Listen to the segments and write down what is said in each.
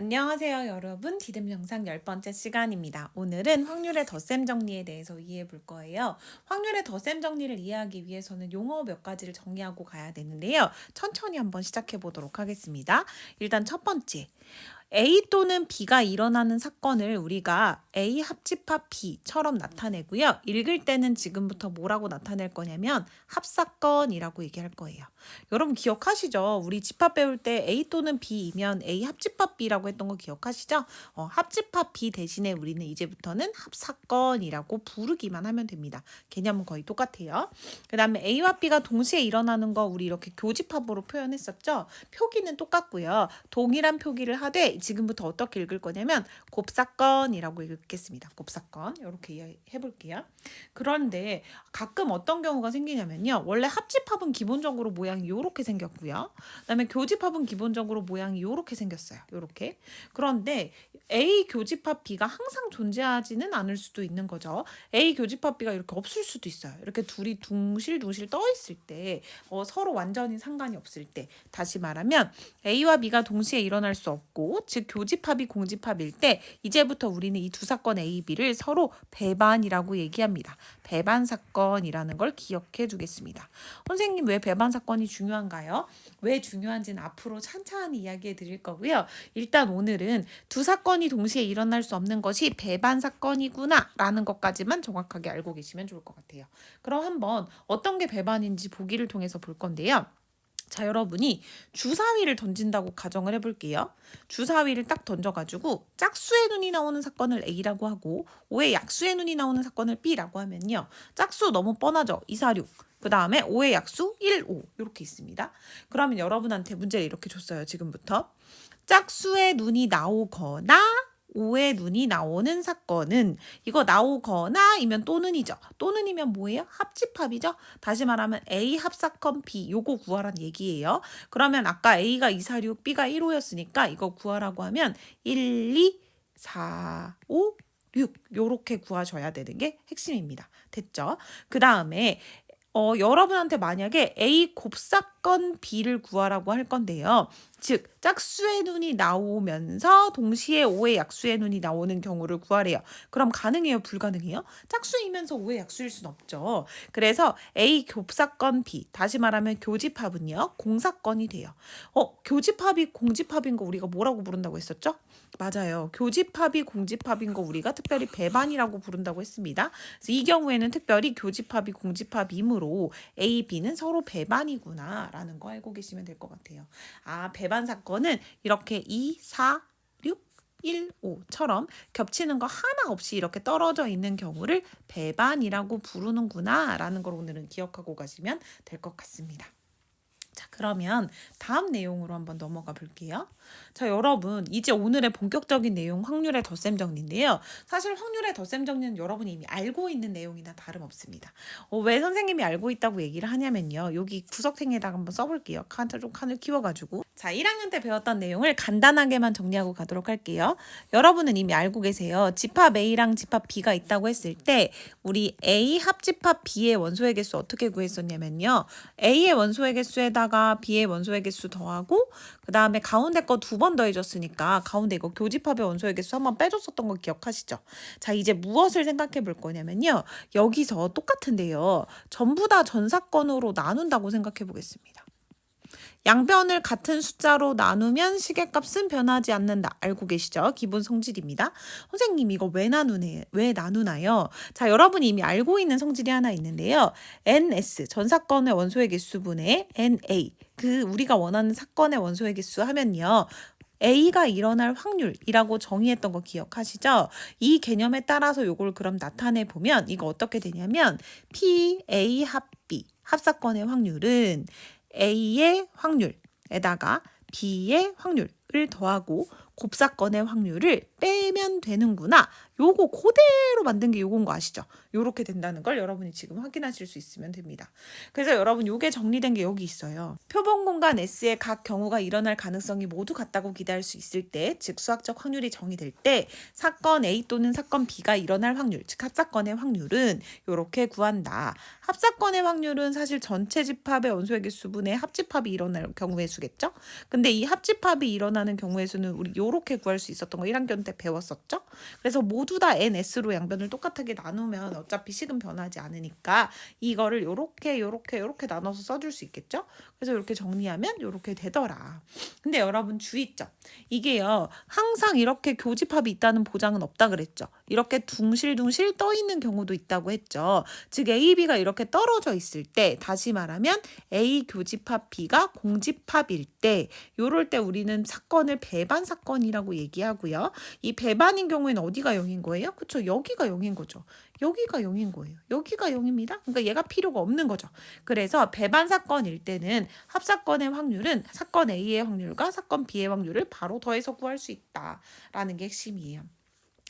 안녕하세요, 여러분. 디딤 영상 10번째 시간입니다. 오늘은 확률의 덧셈 정리에 대해서 이해해 볼 거예요. 확률의 덧셈 정리를 이해하기 위해서는 용어 몇 가지를 정리하고 가야 되는데요. 천천히 한번 시작해 보도록 하겠습니다. 일단 첫 번째. A 또는 B가 일어나는 사건을 우리가 A 합집합 B처럼 나타내고요. 읽을 때는 지금부터 뭐라고 나타낼 거냐면 합사건이라고 얘기할 거예요. 여러분 기억하시죠? 우리 집합 배울 때 A 또는 B이면 A 합집합 B라고 했던 거 기억하시죠? 합집합 B 대신에 우리는 이제부터는 합사건이라고 부르기만 하면 됩니다. 개념은 거의 똑같아요. 그 다음에 A와 B가 동시에 일어나는 거 우리 이렇게 교집합으로 표현했었죠? 표기는 똑같고요. 동일한 표기를 하되 지금부터 어떻게 읽을 거냐면 곱사건이라고 읽겠습니다. 곱사건 이렇게 이해해 볼게요. 그런데 가끔 어떤 경우가 생기냐면요. 원래 합집합은 기본적으로 모양이 이렇게 생겼고요. 그다음에 교집합은 기본적으로 모양이 이렇게 생겼어요. 이렇게. 그런데 A 교집합 B가 항상 존재하지는 않을 수도 있는 거죠. A 교집합 B가 이렇게 없을 수도 있어요. 이렇게 둘이 둥실둥실 떠 있을 때 서로 완전히 상관이 없을 때 다시 말하면 A와 B가 동시에 일어날 수 없고 즉 교집합이 공집합일 때 이제부터 우리는 이 두 사건 A, B를 서로 배반이라고 얘기합니다. 배반 사건이라는 걸 기억해 두겠습니다. 선생님 왜 배반 사건이 중요한가요? 왜 중요한지는 앞으로 찬찬히 이야기해 드릴 거고요. 일단 오늘은 두 사건이 동시에 일어날 수 없는 것이 배반 사건이구나 라는 것까지만 정확하게 알고 계시면 좋을 것 같아요. 그럼 한번 어떤 게 배반인지 보기를 통해서 볼 건데요. 자, 여러분이 주사위를 던진다고 가정을 해볼게요. 주사위를 딱 던져가지고 짝수의 눈이 나오는 사건을 A라고 하고 5의 약수의 눈이 나오는 사건을 B라고 하면요. 짝수 너무 뻔하죠? 2, 4, 6. 그 다음에 5의 약수 1, 5 이렇게 있습니다. 그러면 여러분한테 문제를 이렇게 줬어요. 지금부터. 짝수의 눈이 나오거나 5의 눈이 나오는 사건은 이거 나오거나이면 또는이죠. 또는이면 뭐예요? 합집합이죠. 다시 말하면 A 합사건 B 요거 구하란 얘기예요. 그러면 아까 A가 2, 4, 6, B가 1, 5였으니까 이거 구하라고 하면 1, 2, 4, 5, 6 요렇게 구하셔야 되는 게 핵심입니다. 됐죠? 그 다음에 여러분한테 만약에 A 곱사건 B를 구하라고 할 건데요. 즉 짝수의 눈이 나오면서 동시에 5의 약수의 눈이 나오는 경우를 구하래요. 그럼 가능해요? 불가능해요? 짝수이면서 5의 약수일 순 없죠. 그래서 A 곱사건 B 다시 말하면 교집합은요. 공사건이 돼요. 교집합이 공집합인 거 우리가 뭐라고 부른다고 했었죠? 맞아요. 교집합이 공집합인 거 우리가 특별히 배반이라고 부른다고 했습니다. 그래서 이 경우에는 특별히 교집합이 공집합이므로 A, B는 서로 배반이구나 라는 거 알고 계시면 될 것 같아요. 아, 배반 사건은 이렇게 2, 4, 6, 1, 5처럼 겹치는 거 하나 없이 이렇게 떨어져 있는 경우를 배반이라고 부르는구나 라는 걸 오늘은 기억하고 가시면 될 것 같습니다. 자, 그러면 다음 내용으로 한번 넘어가 볼게요. 자, 여러분 이제 오늘의 본격적인 내용 확률의 덧셈 정리인데요. 사실 확률의 덧셈 정리는 여러분이 이미 알고 있는 내용이나 다름없습니다. 왜 선생님이 알고 있다고 얘기를 하냐면요. 여기 구석탱이에다가 한번 써볼게요. 칸을 키워가지고. 자, 1학년 때 배웠던 내용을 간단하게만 정리하고 가도록 할게요. 여러분은 이미 알고 계세요. 집합 A랑 집합 B가 있다고 했을 때 우리 A 합집합 B의 원소의 개수 어떻게 구했었냐면요. A의 원소의 개수에다가 B의 원소의 개수 더하고 그 다음에 가운데 거 두 번 더해줬으니까 가운데 이거 교집합의 원소의 개수 한번 빼줬었던 거 기억하시죠? 자, 이제 무엇을 생각해 볼 거냐면요. 여기서 똑같은데요. 전부 다 전사건으로 나눈다고 생각해 보겠습니다. 양변을 같은 숫자로 나누면 시계값은 변하지 않는다. 알고 계시죠? 기본 성질입니다. 선생님 이거 왜 나누나요? 자, 여러분이 이미 알고 있는 성질이 하나 있는데요. NS 전사건의 원소의 개수분의 NA 우리가 원하는 사건의 원소의 개수 하면요. A가 일어날 확률이라고 정의했던 거 기억하시죠? 이 개념에 따라서 요걸 그럼 나타내 보면 이거 어떻게 되냐면 PA 합 B 합사건의 확률은 A의 확률에다가 B의 확률을 더하고 곱사건의 확률을 빼면 되는구나. 요거 그대로 만든 게 요건 거 아시죠? 요렇게 된다는 걸 여러분이 지금 확인하실 수 있으면 됩니다. 그래서 여러분 요게 정리된 게 여기 있어요. 표본 공간 S의 각 경우가 일어날 가능성이 모두 같다고 기대할 수 있을 때, 즉 수학적 확률이 정의될 때 사건 A 또는 사건 B가 일어날 확률, 즉 합사건의 확률은 요렇게 구한다. 합사건의 확률은 사실 전체 집합의 원소의 개수분의 합집합이 일어날 경우의 수겠죠? 근데 이 합집합이 일어나는 경우의 수는 우리 요렇게 구할 수 있었던 거 1학년 때 배웠었죠? 그래서 모두 다 NS로 양변을 똑같하게 나누면 어차피 식은 변하지 않으니까 이거를 요렇게 나눠서 써줄 수 있겠죠? 그래서 이렇게 정리하면 이렇게 되더라. 근데 여러분 주의점. 이게요. 항상 이렇게 교집합이 있다는 보장은 없다 그랬죠. 이렇게 둥실둥실 떠 있는 경우도 있다고 했죠. 즉 A, B가 이렇게 떨어져 있을 때, 다시 말하면 A 교집합 B가 공집합일 때, 요럴 때 우리는 사건을 배반 사건이라고 얘기하고요. 이 배반인 경우에는 어디가 0인 거예요? 그쵸? 여기가 0인 거죠. 여기가 0인 거예요. 여기가 0입니다. 그러니까 얘가 필요가 없는 거죠. 그래서 배반 사건일 때는 합사건의 확률은 사건 A의 확률과 사건 B의 확률을 바로 더해서 구할 수 있다라는 게 핵심이에요.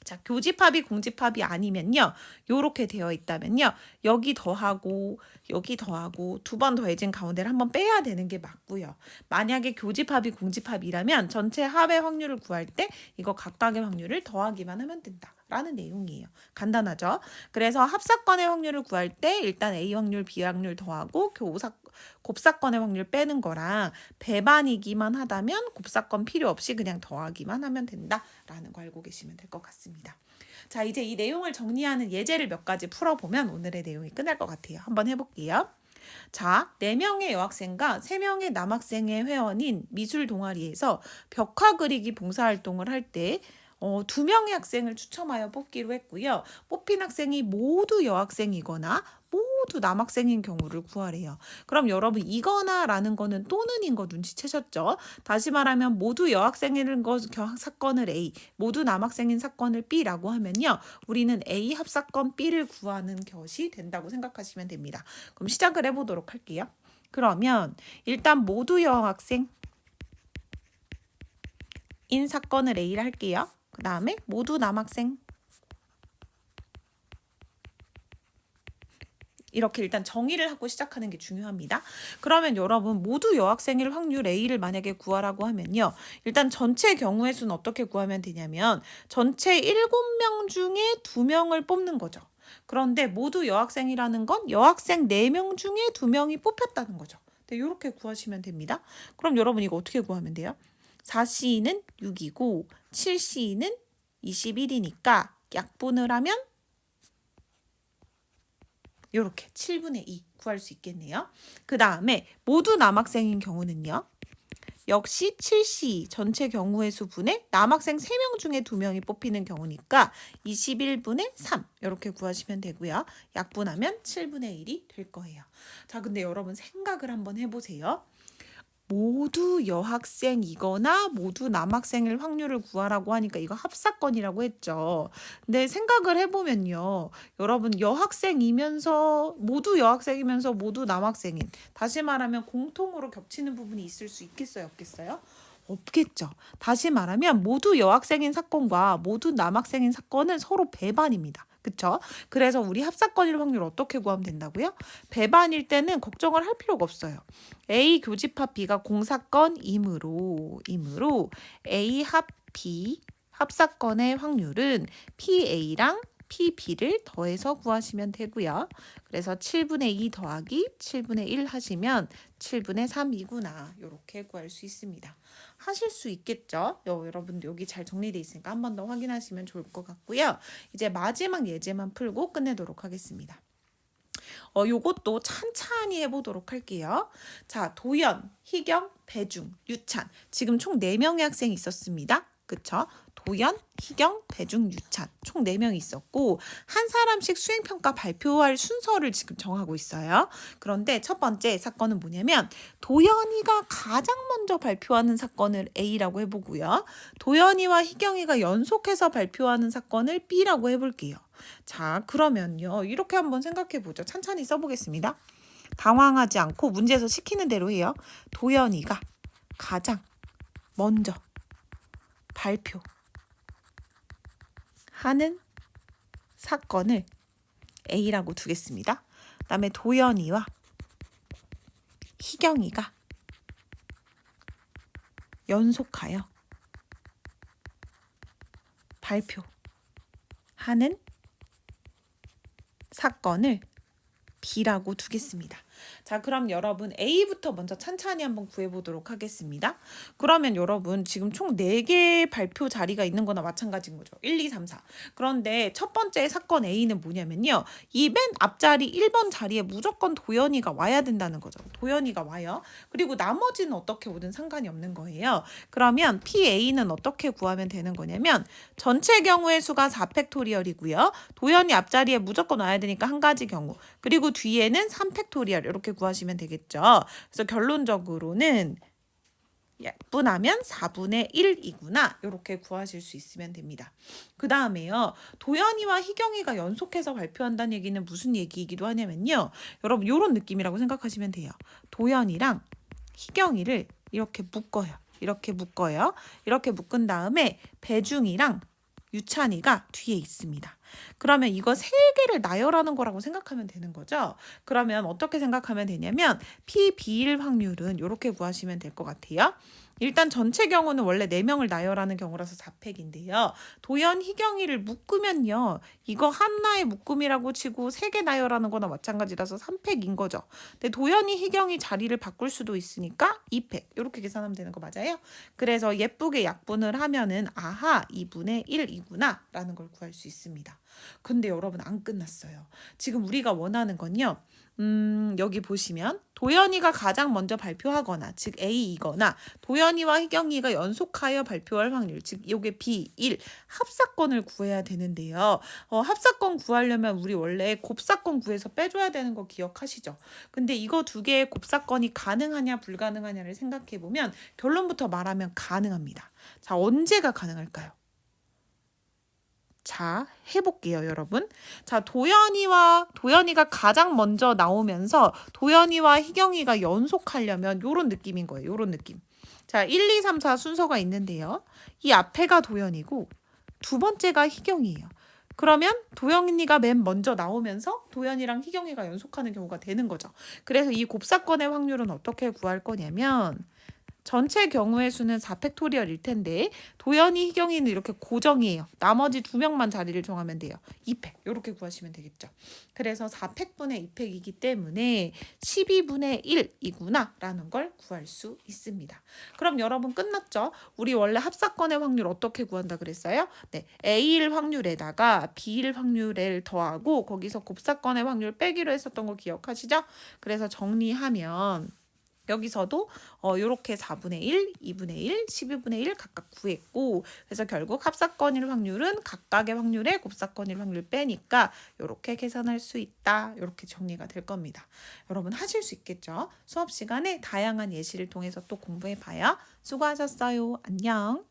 자, 교집합이 공집합이 아니면요. 요렇게 되어 있다면요. 여기 더하고 여기 더하고 두 번 더해진 가운데를 한번 빼야 되는 게 맞고요. 만약에 교집합이 공집합이라면 전체 합의 확률을 구할 때 이거 각각의 확률을 더하기만 하면 된다. 라는 내용이에요. 간단하죠? 그래서 합사건의 확률을 구할 때 일단 A 확률, B 확률 더하고 곱사건의 확률 빼는 거랑 배반이기만 하다면 곱사건 필요 없이 그냥 더하기만 하면 된다라는 거 알고 계시면 될 것 같습니다. 자, 이제 이 내용을 정리하는 예제를 몇 가지 풀어보면 오늘의 내용이 끝날 것 같아요. 한번 해볼게요. 자, 4명의 여학생과 3명의 남학생의 회원인 미술 동아리에서 벽화 그리기 봉사활동을 할 때 2명의 학생을 추첨하여 뽑기로 했고요. 뽑힌 학생이 모두 여학생이거나 모두 남학생인 경우를 구하래요. 그럼 여러분 이거나라는 거는 또는인 거 눈치채셨죠? 다시 말하면 모두 여학생인 사건을 A, 모두 남학생인 사건을 B라고 하면요. 우리는 A 합사건 B를 구하는 것이 된다고 생각하시면 됩니다. 그럼 시작을 해보도록 할게요. 그러면 일단 모두 여학생인 사건을 A를 할게요. 그 다음에 모두 남학생 이렇게 일단 정의를 하고 시작하는 게 중요합니다. 그러면 여러분 모두 여학생일 확률 A를 만약에 구하라고 하면요. 일단 전체 경우의 수는 어떻게 구하면 되냐면 전체 7명 중에 2명을 뽑는 거죠. 그런데 모두 여학생이라는 건 여학생 4명 중에 2명이 뽑혔다는 거죠. 네, 이렇게 구하시면 됩니다. 그럼 여러분 이거 어떻게 구하면 돼요? 4C는 6이고 7C는 21이니까 약분을 하면 이렇게 7분의 2 구할 수 있겠네요. 그 다음에 모두 남학생인 경우는요. 역시 7C 전체 경우의 수분의 남학생 3명 중에 2명이 뽑히는 경우니까 21분의 3 이렇게 구하시면 되고요. 약분하면 7분의 1이 될 거예요. 자, 근데 여러분 생각을 한번 해보세요. 모두 여학생이거나 모두 남학생일 확률을 구하라고 하니까 이거 합사건이라고 했죠. 근데 생각을 해보면요. 여러분 여학생이면서 모두 여학생이면서 모두 남학생인 다시 말하면 공통으로 겹치는 부분이 있을 수 있겠어요? 없겠어요? 없겠죠. 다시 말하면 모두 여학생인 사건과 모두 남학생인 사건은 서로 배반입니다. 그쵸? 그래서 우리 합사건일 확률 어떻게 구하면 된다고요? 배반일 때는 걱정을 할 필요가 없어요. A 교집합 B가 공사건이므로 A 합 B 합사건의 확률은 PA랑 PB를 더해서 구하시면 되고요. 그래서 7분의 2 더하기 7분의 1 하시면 7분의 3이구나. 이렇게 구할 수 있습니다. 하실 수 있겠죠? 여러분 여기 잘 정리되어 있으니까 한 번 더 확인하시면 좋을 것 같고요. 이제 마지막 예제만 풀고 끝내도록 하겠습니다. 요것도 찬찬히 해보도록 할게요. 자, 도연, 희경, 배중, 유찬. 지금 총 4명의 학생이 있었습니다. 그쵸? 도연, 희경, 배중, 유찬 총 4명이 있었고 한 사람씩 수행평가 발표할 순서를 지금 정하고 있어요. 그런데 첫 번째 사건은 뭐냐면 도연이가 가장 먼저 발표하는 사건을 A라고 해보고요. 도연이와 희경이가 연속해서 발표하는 사건을 B라고 해볼게요. 자, 그러면요. 이렇게 한번 생각해보죠. 찬찬히 써보겠습니다. 당황하지 않고 문제에서 시키는 대로 해요. 도연이가 가장 먼저 발표하는 사건을 A라고 두겠습니다. 그다음에 도연이와 희경이가 연속하여 발표하는 사건을 B라고 두겠습니다. 자, 그럼 여러분 A부터 먼저 찬찬히 한번 구해보도록 하겠습니다. 그러면 여러분 지금 총 4개의 발표 자리가 있는 거나 마찬가지인 거죠. 1, 2, 3, 4. 그런데 첫 번째 사건 A는 뭐냐면요. 이 맨 앞자리 1번 자리에 무조건 도연이가 와야 된다는 거죠. 도연이가 와요. 그리고 나머지는 어떻게 오든 상관이 없는 거예요. 그러면 PA는 어떻게 구하면 되는 거냐면 전체 경우의 수가 4팩토리얼이고요. 도연이 앞자리에 무조건 와야 되니까 한 가지 경우. 그리고 뒤에는 3팩토리얼 이렇게 구하시면 되겠죠. 그래서 결론적으로는 약분하면 4분의 1이구나 이렇게 구하실 수 있으면 됩니다. 그 다음에요. 도연이와 희경이가 연속해서 발표한다는 얘기는 무슨 얘기이기도 하냐면요. 여러분 이런 느낌이라고 생각하시면 돼요. 도연이랑 희경이를 이렇게 묶어요. 이렇게 묶어요. 이렇게 묶은 다음에 배중이랑 유찬이가 뒤에 있습니다. 그러면 이거 3개를 나열하는 거라고 생각하면 되는 거죠. 그러면 어떻게 생각하면 되냐면 PB일 확률은 이렇게 구하시면 될 것 같아요. 일단 전체 경우는 원래 4명을 나열하는 경우라서 4팩인데요. 도연, 희경이를 묶으면요. 이거 하나의 묶음이라고 치고 3개 나열하는 거나 마찬가지라서 3팩인 거죠. 근데 도연이, 희경이 자리를 바꿀 수도 있으니까 2팩. 이렇게 계산하면 되는 거 맞아요? 그래서 예쁘게 약분을 하면은 아하 2분의 1이구나 라는 걸 구할 수 있습니다. 근데 여러분 안 끝났어요. 지금 우리가 원하는 건요. 여기 보시면 도연이가 가장 먼저 발표하거나 즉 A이거나 도연이와 희경이가 연속하여 발표할 확률 즉 이게 B1 합사건을 구해야 되는데요. 합사건 구하려면 우리 원래 곱사건 구해서 빼줘야 되는 거 기억하시죠? 근데 이거 2개의 곱사건이 가능하냐 불가능하냐를 생각해보면 결론부터 말하면 가능합니다. 자, 언제가 가능할까요? 자, 해볼게요, 여러분. 자, 도연이가 가장 먼저 나오면서 도연이와 희경이가 연속하려면 요런 느낌인 거예요. 요런 느낌. 자, 1, 2, 3, 4 순서가 있는데요. 이 앞에가 도연이고 두 번째가 희경이에요. 그러면 도연이가 맨 먼저 나오면서 도연이랑 희경이가 연속하는 경우가 되는 거죠. 그래서 이 곱사건의 확률은 어떻게 구할 거냐면 전체 경우의 수는 4팩토리얼일 텐데 도연이, 희경이는 이렇게 고정이에요. 나머지 2명만 자리를 정하면 돼요. 2팩 이렇게 구하시면 되겠죠. 그래서 4팩분의 2팩이기 때문에 12분의 1이구나 라는 걸 구할 수 있습니다. 그럼 여러분 끝났죠? 우리 원래 합사건의 확률 어떻게 구한다 그랬어요? 네, A일 확률에다가 B일 확률을 더하고 거기서 곱사건의 확률 빼기로 했었던 거 기억하시죠? 그래서 정리하면 여기서도 이렇게 4분의 1, 2분의 1, 12분의 1 각각 구했고 그래서 결국 합사건일 확률은 각각의 확률에 곱사건일 확률 빼니까 이렇게 계산할 수 있다. 이렇게 정리가 될 겁니다. 여러분 하실 수 있겠죠? 수업 시간에 다양한 예시를 통해서 또 공부해봐요. 수고하셨어요. 안녕.